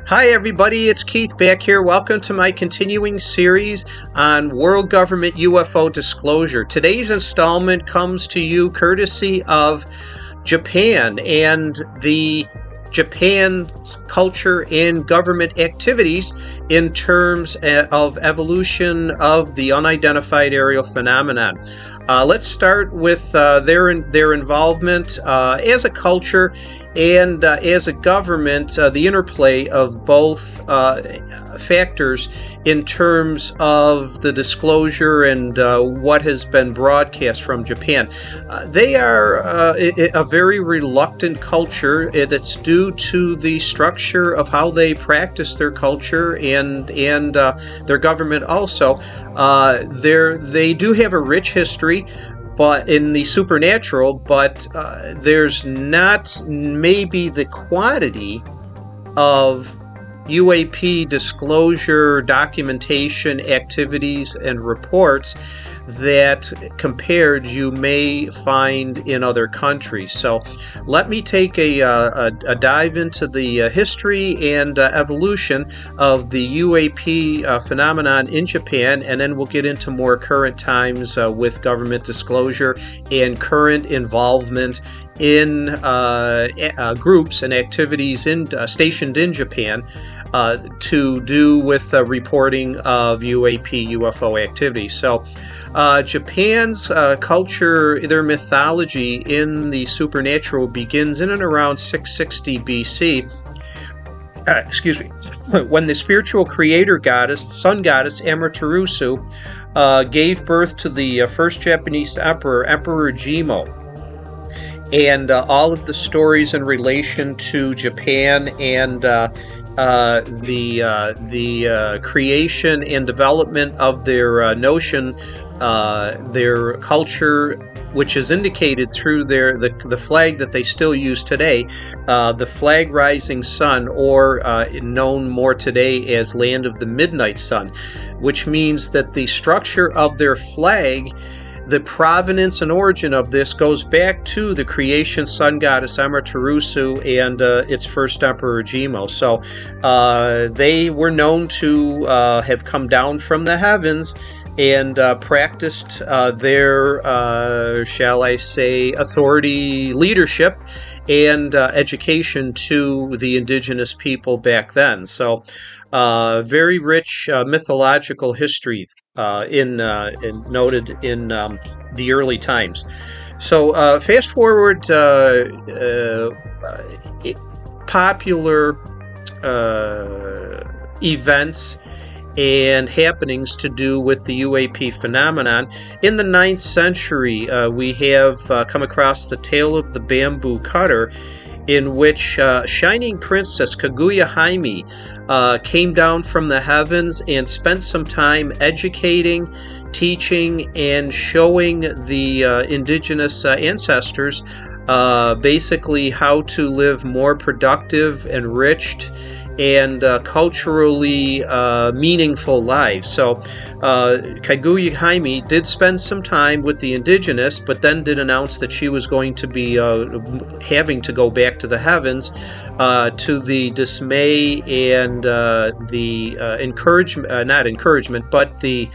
Hi, everybody. It's Keith back here. Welcome to my continuing series on world government UFO disclosure. Today's installment comes to you courtesy of Japan and the Japan's culture and government activities in terms of evolution of the unidentified aerial phenomenon. Let's start with their involvement as a culture and as a government, the interplay of both factors in terms of the disclosure and what has been broadcast from Japan. They are a very reluctant culture. It's due to the structure of how they practice their culture and their government also. They do have a rich history, but in the supernatural, but there's not maybe the quantity of UAP disclosure, documentation, activities, and reports that compared you may find in other countries. So let me take a dive into the history and evolution of the UAP phenomenon in Japan, and then we'll get into more current times with government disclosure and current involvement in groups and activities stationed in Japan to do with reporting of UAP UFO activity. So Japan's culture, their mythology in the supernatural begins in and around 660 BC. When the spiritual creator goddess, sun goddess Amaterasu, gave birth to the first Japanese emperor, Emperor Jimmu. And all of the stories in relation to Japan and the creation and development of their notion, their culture, which is indicated through the flag that they still use today, the flag rising sun, or known more today as Land of the Midnight Sun, which means that the structure of their flag, the provenance and origin of this goes back to the creation sun goddess Amaterasu and its first emperor Jimmu. So they were known to have come down from the heavens and practiced their, shall I say, authority, leadership, and education to the indigenous people back then. So very rich mythological history noted in the early times. So fast forward popular events and happenings to do with the UAP phenomenon. In the 9th century, we have come across the tale of the bamboo cutter, in which Shining Princess Kaguya Hime came down from the heavens and spent some time educating, teaching, and showing the indigenous ancestors basically how to live more productive, enriched, and culturally meaningful lives. So Kaguya Hime did spend some time with the indigenous, but then did announce that she was going to be having to go back to the heavens, to the dismay and the not encouragement, but the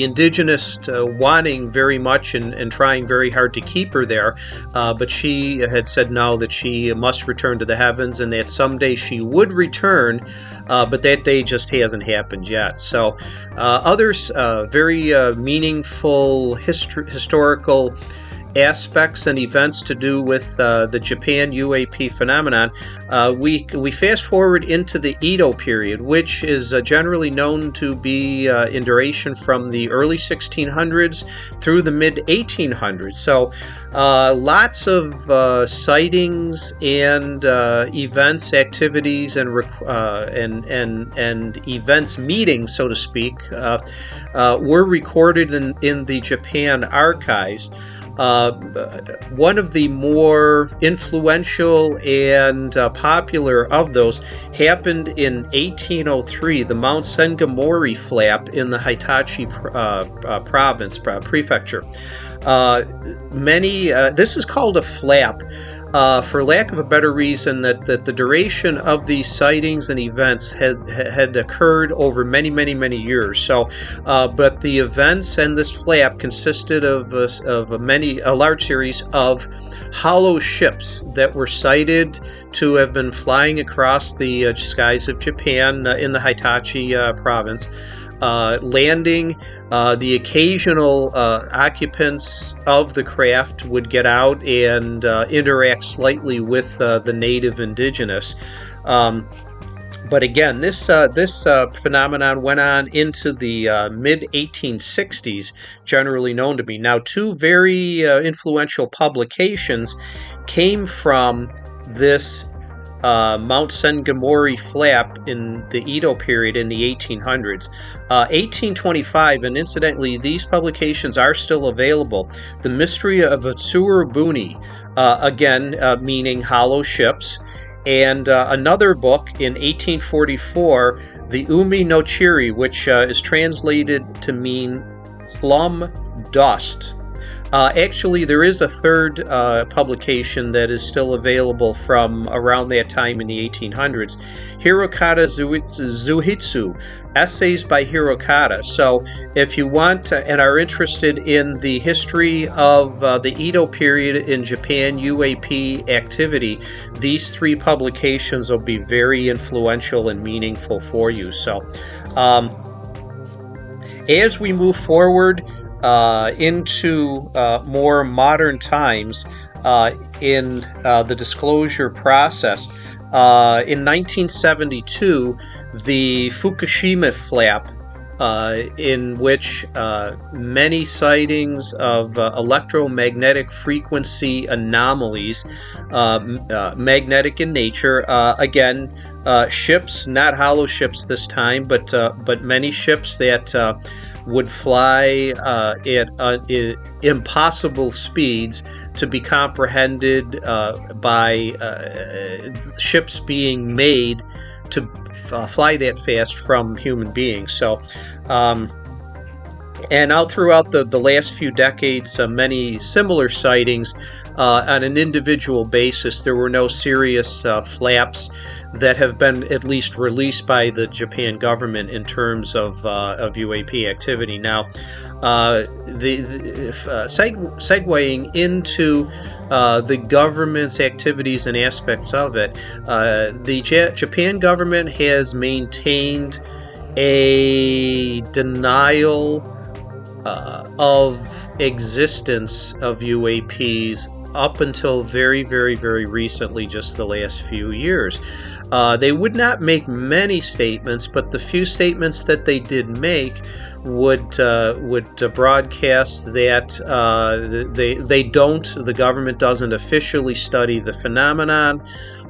indigenous wanting very much and trying very hard to keep her there, but she had said no, that she must return to the heavens and that someday she would return, but that day just hasn't happened yet. So others very meaningful historical aspects and events to do with the Japan UAP phenomenon. We fast forward into the Edo period, which is generally known to be in duration from the early 1600s through the mid 1800s. So lots of sightings and events, activities, and events, meetings, so to speak, were recorded in the Japan archives. One of the more influential and popular of those happened in 1803, the Mount Sengamori flap in the Hitachi province, prefecture. This is called a flap. for lack of a better reason, that the duration of these sightings and events had occurred over many, many, many years. So, but the events and this flap consisted of a large series of hollow ships that were cited to have been flying across the skies of Japan in the Hitachi province. Landing, the occasional occupants of the craft would get out and interact slightly with the native indigenous. But again, this phenomenon went on into the mid-1860s, generally known to be. Now, two very influential publications came from this Mount Sengamori flap in the Edo period in the 1800s. 1825, and incidentally, these publications are still available. The Mystery of Utsurubuni, again, meaning hollow ships, and another book in 1844, the Umi no Chiri, which is translated to mean plum dust. Actually, there is a third publication that is still available from around that time in the 1800s. Hirokata Zuhitsu, Essays by Hirokata. So if you want and are interested in the history of the Edo period in Japan UAP activity, these three publications will be very influential and meaningful for you. So as we move forward into more modern times in the disclosure process. In 1972, the Fukushima flap, in which many sightings of electromagnetic frequency anomalies, magnetic in nature, again, ships, not hollow ships this time, but many ships that would fly at impossible speeds to be comprehended by ships being made to fly that fast from human beings. So, and out throughout the last few decades, many similar sightings on an individual basis. There were no serious flaps that have been at least released by the Japan government in terms of UAP activity. Now, segueing into the government's activities and aspects of it, the Japan government has maintained a denial of existence of UAPs up until very, very, very recently, just the last few years. They would not make many statements, but the few statements that they did make would broadcast that the government doesn't officially study the phenomenon,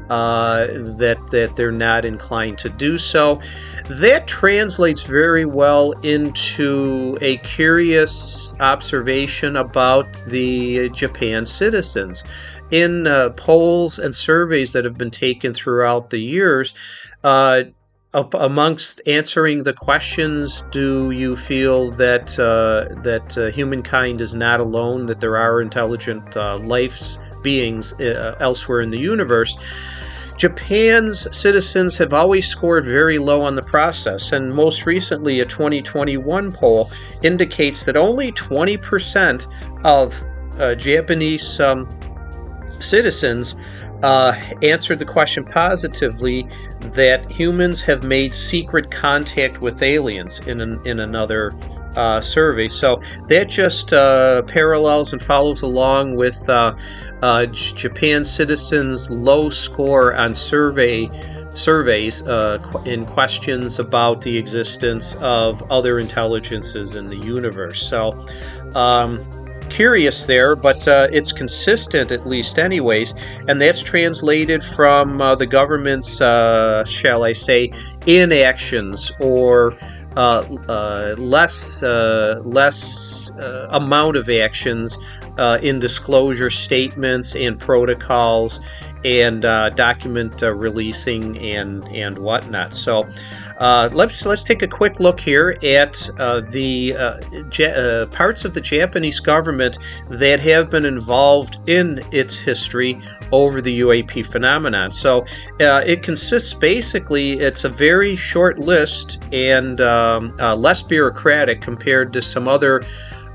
that they're not inclined to do so. That translates very well into a curious observation about the Japan citizens. In polls and surveys that have been taken throughout the years, amongst answering the questions, do you feel that humankind is not alone, that there are intelligent beings elsewhere in the universe? Japan's citizens have always scored very low on the process, and most recently a 2021 poll indicates that only 20% of Japanese citizens answered the question positively that humans have made secret contact with aliens in another survey. So that just parallels and follows along with Japan citizens' low score on surveys in questions about the existence of other intelligences in the universe. So curious there, but it's consistent, at least anyways, and that's translated from the government's, shall I say, inactions or less amount of actions in disclosure statements and protocols and document releasing and whatnot. So Let's take a quick look here at the parts of the Japanese government that have been involved in its history over the UAP phenomenon. So it consists basically, it's a very short list and less bureaucratic compared to some other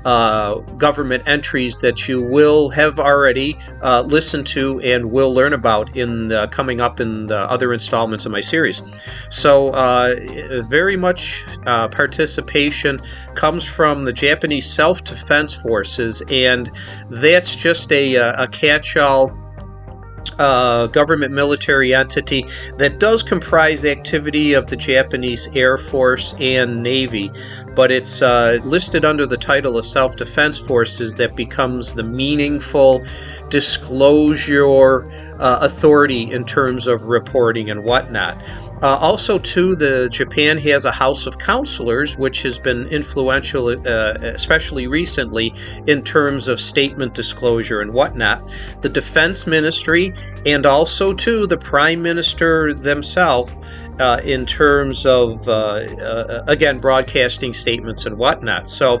government entries that you will have already listened to and will learn about in coming up in the other installments of my series. So very much participation comes from the Japanese Self-Defense Forces, and that's just a catch-all government military entity that does comprise activity of the Japanese Air Force and Navy, but it's listed under the title of Self-Defense Forces that becomes the meaningful disclosure authority in terms of reporting and whatnot. Also, too, Japan has a House of Counselors, which has been influential, especially recently, in terms of statement disclosure and whatnot. The Defense Ministry, and also, too, the Prime Minister themselves, in terms of, again, broadcasting statements and whatnot. So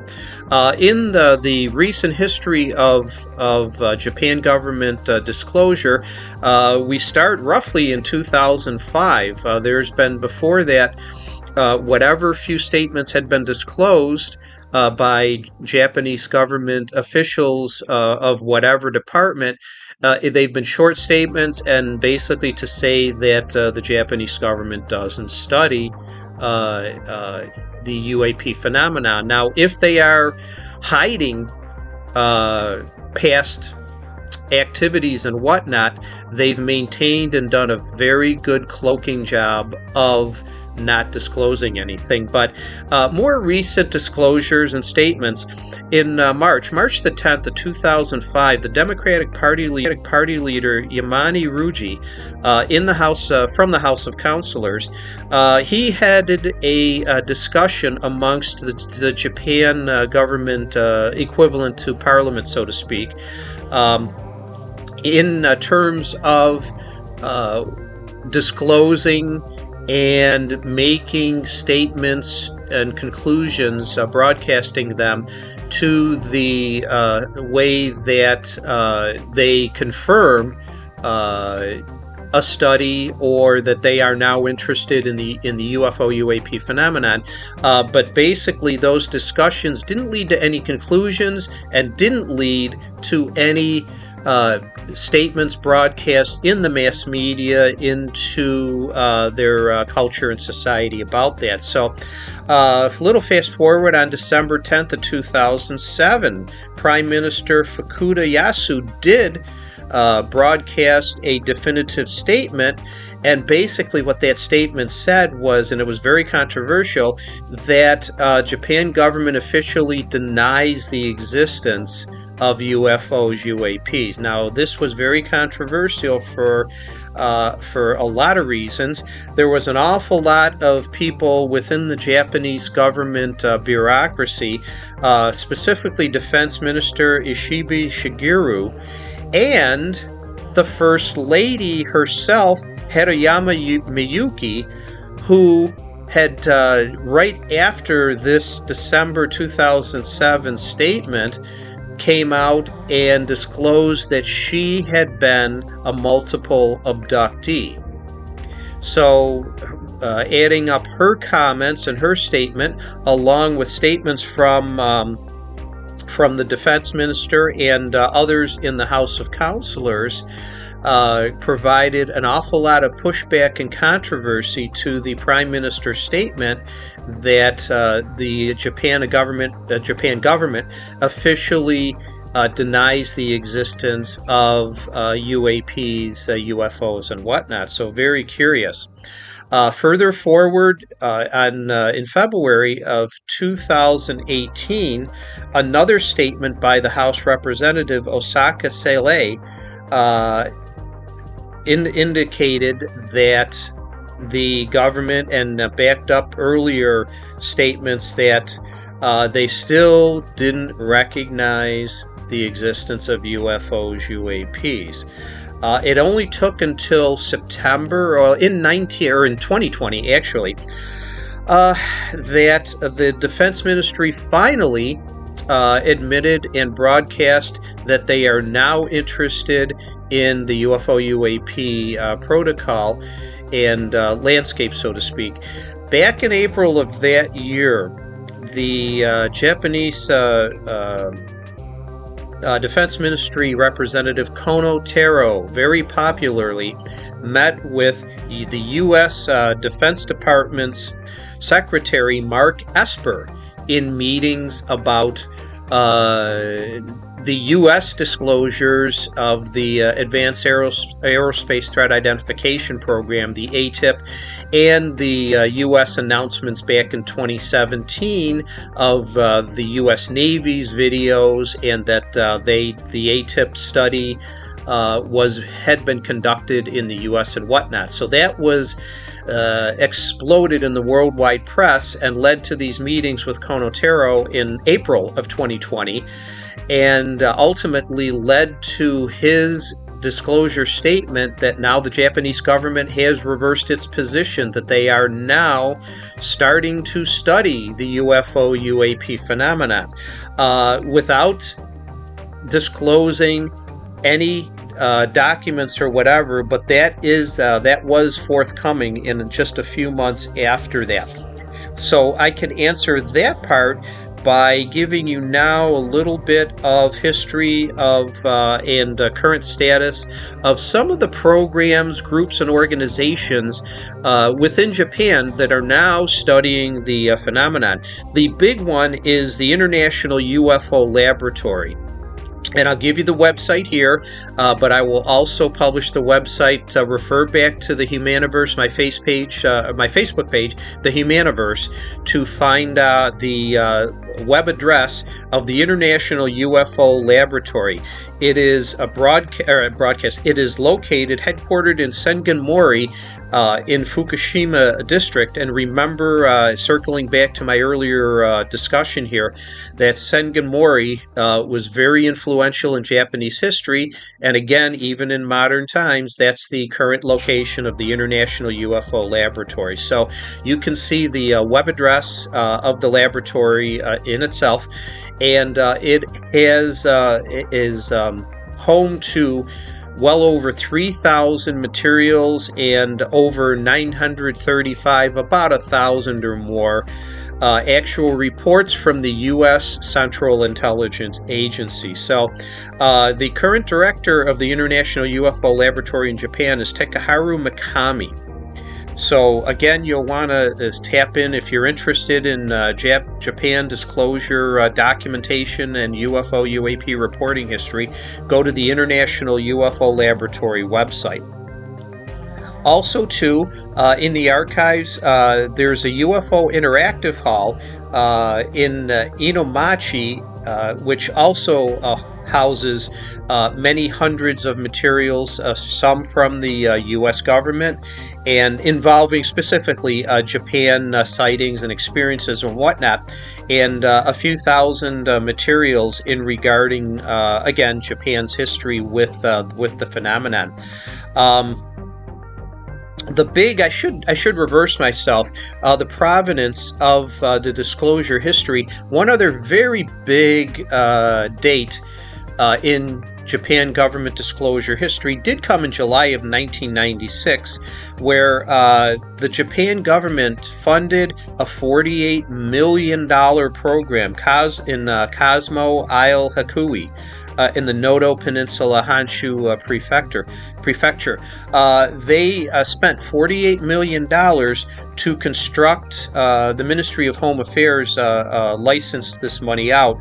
in the recent history of Japan government disclosure, we start roughly in 2005. There's been before that whatever few statements had been disclosed by Japanese government officials of whatever department. They've been short statements, and basically to say that the Japanese government doesn't study the UAP phenomenon. Now, if they are hiding past activities and whatnot, they've maintained and done a very good cloaking job of not disclosing anything. But more recent disclosures and statements in March the 10th of 2005, the Democratic Party leader Yamane Ruji, in the House from the House of Counselors, he headed a discussion amongst the Japan government equivalent to Parliament, so to speak, in terms of disclosing and making statements and conclusions, broadcasting them to the way that they confirm a study, or that they are now interested in the UFO UAP phenomenon. But basically, those discussions didn't lead to any conclusions and didn't lead to any statements broadcast in the mass media into their culture and society about that. So a little fast forward, on December 10th of 2007, Prime Minister Fukuda Yasu did broadcast a definitive statement, and basically what that statement said was, and it was very controversial, that Japan government officially denies the existence of UFOs, UAPs. Now, this was very controversial for a lot of reasons. There was an awful lot of people within the Japanese government bureaucracy, specifically Defense Minister Ishibe Shigeru, and the First Lady herself, Haruyama Miyuki, who had, right after this December 2007 statement, came out and disclosed that she had been a multiple abductee. So, adding up her comments and her statement, along with statements from the Defense Minister and others in the House of Counselors, provided an awful lot of pushback and controversy to the Prime Minister's statement that the Japan government officially denies the existence of UAPs, UFOs, and whatnot. So very curious. Further forward, in February of 2018, another statement by the House Representative Osaka Seilei indicated that the government, and backed up earlier statements, that they still didn't recognize the existence of UFOs, UAPs. It only took until September, or in 2020 actually, That the Defense Ministry finally admitted and broadcast that they are now interested in the UFO UAP protocol and landscape, so to speak. Back in April of that year, the Japanese Defense Ministry representative Kono Taro very popularly met with the U.S. Defense Department's Secretary Mark Esper in meetings about the U.S. disclosures of the Advanced Aerospace Threat Identification Program, the ATIP, and the U.S. announcements back in 2017 of the U.S. Navy's videos, and that the ATIP study had been conducted in the U.S. and whatnot. So that was exploded in the worldwide press and led to these meetings with Kono Taro in April of 2020, and ultimately led to his disclosure statement that now the Japanese government has reversed its position, that they are now starting to study the UFO UAP phenomenon without disclosing any documents or whatever, but that was forthcoming in just a few months after that. So I can answer that part by giving you now a little bit of history of and current status of some of the programs, groups, and organizations within Japan that are now studying the phenomenon. The big one is the International UFO Laboratory. And I'll give you the website here, but I will also publish the website. Refer back to the Humaniverse, my Facebook page, the Humaniverse, to find the web address of the International UFO Laboratory. It is a broadcast. It is headquartered in Sengan-Mori, in Fukushima district. And remember, circling back to my earlier discussion here, that Sengan-Mori was very influential in Japanese history, and again, even in modern times, that's the current location of the International UFO Laboratory. So you can see the web address of the laboratory in itself, and it is home to well over 3,000 materials and over 935, about 1,000 or more, actual reports from the U.S. Central Intelligence Agency. So the current director of the International UFO Laboratory in Japan is Takeharu Mikami. So again, you'll want to tap in if you're interested in Japan disclosure documentation and UFO UAP reporting history. Go to the International UFO Laboratory website. Also, too, in the archives, there's a UFO interactive hall in Inomachi, which also houses many hundreds of materials, some from the U.S. government, and involving specifically Japan sightings and experiences and whatnot, and a few thousand materials in regarding, again, Japan's history with the phenomenon. I should reverse myself. The provenance of the disclosure history. One other very big date in Japan government disclosure history did come in July of 1996, where the Japan government funded a $48 million program in Cosmo Isle Hakui, in the Noto Peninsula, Honshu Prefecture. They spent $48 million to construct, the Ministry of Home Affairs licensed this money out,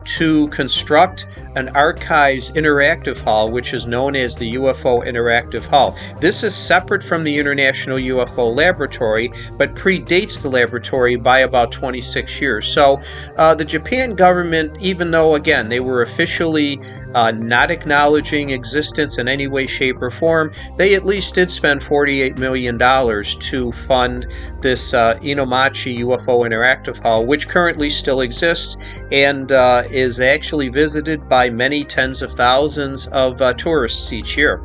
to construct an archives interactive hall, which is known as the UFO Interactive Hall. This is separate from the International UFO Laboratory, but predates the laboratory by about 26 years. So the Japan government, even though, again, they were officially not acknowledging existence in any way, shape, or form, they at least did spend $48 million to fund this Inomachi UFO Interactive Hall, which currently still exists and is actually visited by many tens of thousands of tourists each year.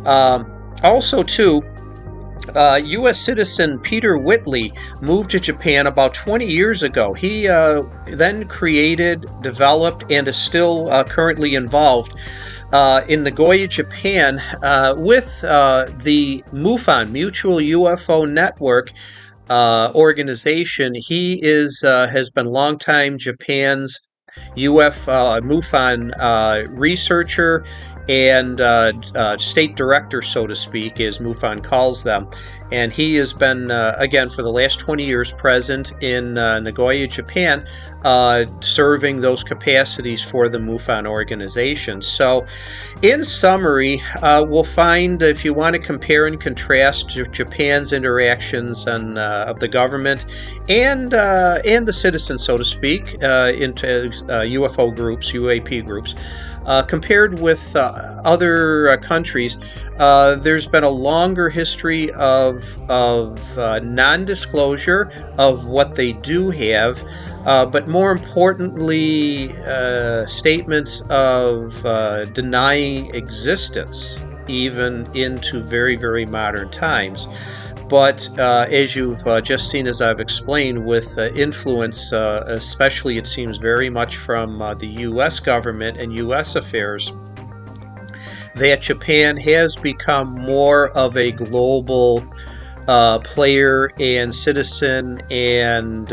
Also, too, U.S. citizen Peter Whitley moved to Japan about 20 years ago. He then created, developed, and is still currently involved in Nagoya, Japan, with the MUFON, Mutual UFO Network organization. He has been longtime Japan's MUFON researcher and state director, so to speak, as MUFON calls them. And he has been, again, for the last 20 years present in Nagoya, Japan, serving those capacities for the MUFON organization. So, in summary, we'll find, if you want to compare and contrast Japan's interactions of the government and the citizens, so to speak, into UFO groups, UAP groups, compared with other countries, there's been a longer history of non-disclosure of what they do have, but more importantly, statements of denying existence, even into very, very modern times. But as you've just seen, as I've explained, with influence, especially it seems very much from the U.S. government and U.S. affairs, that Japan has become more of a global player and citizen and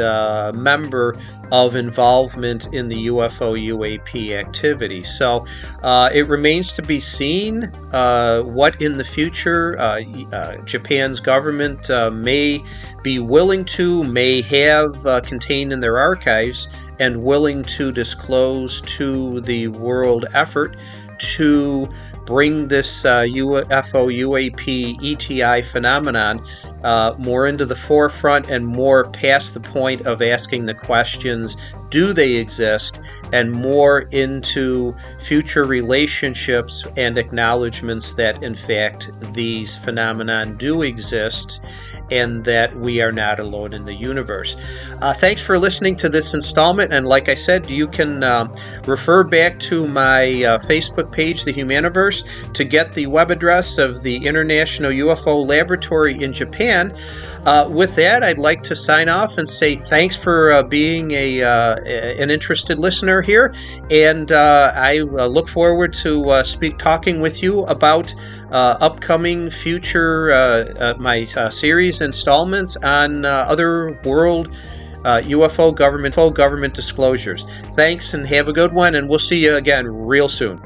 member of involvement in the UFO UAP activity. So it remains to be seen what in the future Japan's government may be willing to, may have contained in their archives and willing to disclose to the world effort to bring this UFO UAP ETI phenomenon more into the forefront and more past the point of asking the questions, do they exist, and more into future relationships and acknowledgments that in fact these phenomenon do exist and that we are not alone in the universe. Thanks for listening to this installment, and like I said, you can refer back to my Facebook page, The Humaniverse, to get the web address of the International UFO Laboratory in Japan. With that, I'd like to sign off and say thanks for being an interested listener here, and I look forward to talking with you about upcoming future my series installments on other world UFO government disclosures. Thanks and have a good one, and we'll see you again real soon.